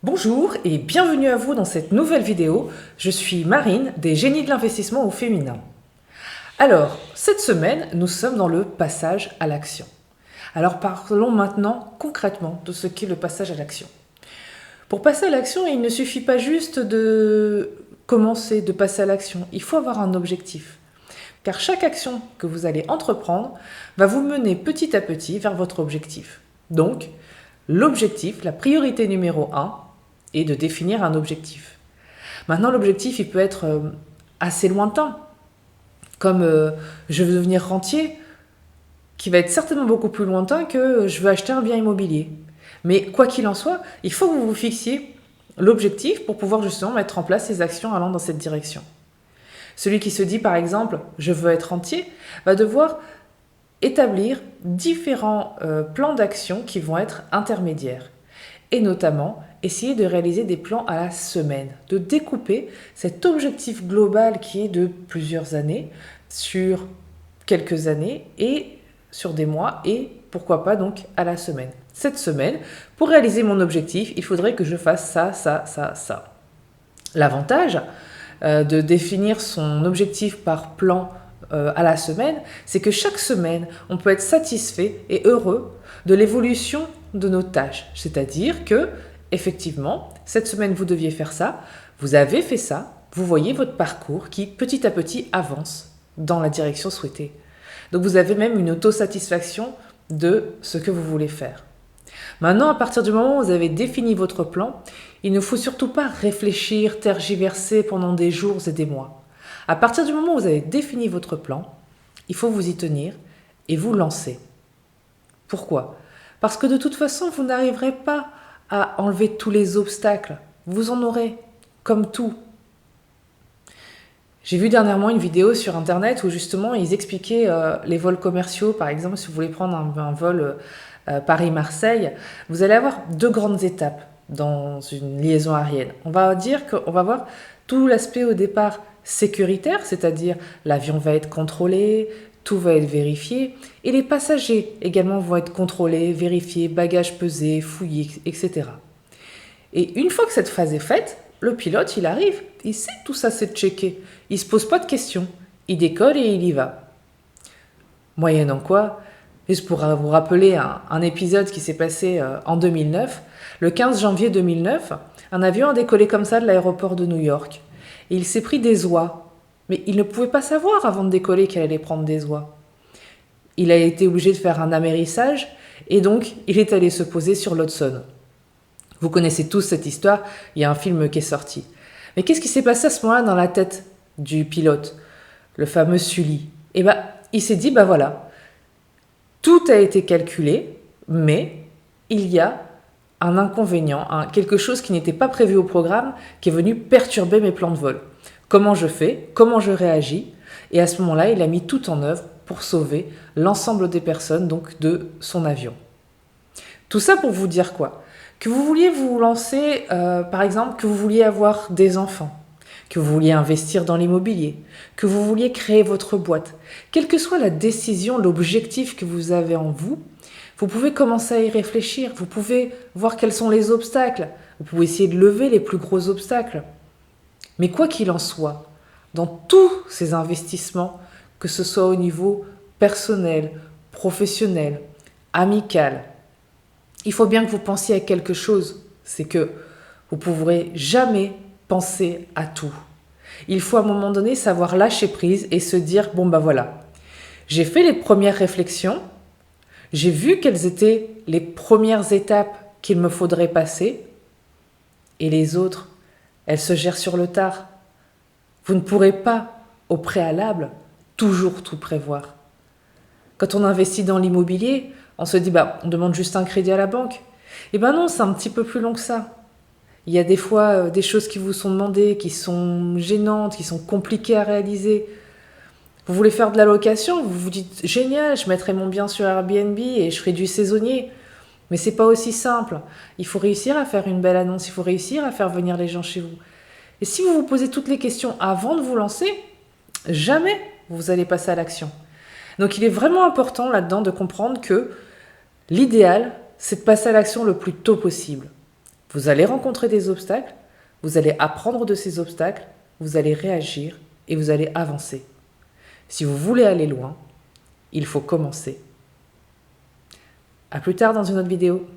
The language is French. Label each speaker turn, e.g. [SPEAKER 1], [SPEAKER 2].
[SPEAKER 1] Bonjour et bienvenue à vous dans cette nouvelle vidéo. Je suis Marine des Génies de l'investissement au féminin. Alors, cette semaine, nous sommes dans le passage à l'action. Alors parlons maintenant concrètement de ce qu'est le passage à l'action. Pour passer à l'action, il ne suffit pas juste de commencer, de passer à l'action. Il faut avoir un objectif. Car chaque action que vous allez entreprendre va vous mener petit à petit vers votre objectif. Donc, l'objectif, la priorité numéro 1, est de définir un objectif. Maintenant, l'objectif, il peut être assez lointain, comme je veux devenir rentier, qui va être certainement beaucoup plus lointain que je veux acheter un bien immobilier. Mais quoi qu'il en soit, il faut que vous vous fixiez l'objectif pour pouvoir justement mettre en place ces actions allant dans cette direction. Celui qui se dit par exemple « je veux être rentier » va devoir établir différents plans d'action qui vont être intermédiaires. Et notamment, essayer de réaliser des plans à la semaine, de découper cet objectif global qui est de plusieurs années sur quelques années et sur des mois et pourquoi pas donc à la semaine. Cette semaine, pour réaliser mon objectif, il faudrait que je fasse ça, ça, ça, ça. L'avantage de définir son objectif par plan à la semaine, c'est que chaque semaine, on peut être satisfait et heureux de l'évolution de nos tâches. C'est-à-dire que, effectivement, cette semaine, vous deviez faire ça, vous avez fait ça, vous voyez votre parcours qui, petit à petit, avance dans la direction souhaitée. Donc, vous avez même une autosatisfaction de ce que vous voulez faire. Maintenant, à partir du moment où vous avez défini votre plan, il ne faut surtout pas réfléchir, tergiverser pendant des jours et des mois. À partir du moment où vous avez défini votre plan, il faut vous y tenir et vous lancer. Pourquoi ? Parce que de toute façon, vous n'arriverez pas à enlever tous les obstacles. Vous en aurez, comme tout. J'ai vu dernièrement une vidéo sur Internet où justement ils expliquaient les vols commerciaux. Par exemple, si vous voulez prendre un vol Paris-Marseille, vous allez avoir deux grandes étapes dans une liaison aérienne. On va dire qu'on va voir tout l'aspect au départ sécuritaire, c'est-à-dire l'avion va être contrôlé, tout va être vérifié, et les passagers également vont être contrôlés, vérifiés, bagages pesés, fouillés, etc. Et une fois que cette phase est faite, le pilote, il arrive, il sait tout ça, c'est checké. Il ne se pose pas de questions, il décolle et il y va. Moyennant quoi, juste pour vous rappeler un épisode qui s'est passé en 2009, le 15 janvier 2009, un avion a décollé comme ça de l'aéroport de New York. Et il s'est pris des oies. Mais il ne pouvait pas savoir avant de décoller qu'elle allait prendre des oies. Il a été obligé de faire un amérissage et donc il est allé se poser sur l'Hudson. Vous connaissez tous cette histoire, il y a un film qui est sorti. Mais qu'est-ce qui s'est passé à ce moment-là dans la tête du pilote, le fameux Sully ? Eh bien, il s'est dit, voilà, tout a été calculé, mais il y a un inconvénient, quelque chose qui n'était pas prévu au programme, qui est venu perturber mes plans de vol. Comment je fais ? Comment je réagis ? Et à ce moment-là, il a mis tout en œuvre pour sauver l'ensemble des personnes donc de son avion. Tout ça pour vous dire quoi ? Que vous vouliez vous lancer, par exemple, que vous vouliez avoir des enfants, que vous vouliez investir dans l'immobilier, que vous vouliez créer votre boîte. Quelle que soit la décision, l'objectif que vous avez en vous, vous pouvez commencer à y réfléchir, vous pouvez voir quels sont les obstacles, vous pouvez essayer de lever les plus gros obstacles. Mais quoi qu'il en soit, dans tous ces investissements, que ce soit au niveau personnel, professionnel, amical, il faut bien que vous pensiez à quelque chose, c'est que vous ne pourrez jamais penser à tout. Il faut à un moment donné savoir lâcher prise et se dire, bon ben voilà, j'ai fait les premières réflexions, j'ai vu quelles étaient les premières étapes qu'il me faudrait passer, et les autres, elles se gèrent sur le tard. Vous ne pourrez pas, au préalable, toujours tout prévoir. Quand on investit dans l'immobilier, on se dit, on demande juste un crédit à la banque. Eh ben non, c'est un petit peu plus long que ça. Il y a des fois des choses qui vous sont demandées, qui sont gênantes, qui sont compliquées à réaliser. Vous voulez faire de la location, vous vous dites, génial, je mettrai mon bien sur Airbnb et je ferai du saisonnier. Mais c'est pas aussi simple. Il faut réussir à faire une belle annonce, il faut réussir à faire venir les gens chez vous. Et si vous vous posez toutes les questions avant de vous lancer, jamais vous allez passer à l'action. Donc il est vraiment important là-dedans de comprendre que l'idéal, c'est de passer à l'action le plus tôt possible. Vous allez rencontrer des obstacles, vous allez apprendre de ces obstacles, vous allez réagir et vous allez avancer. Si vous voulez aller loin, il faut commencer. À plus tard dans une autre vidéo.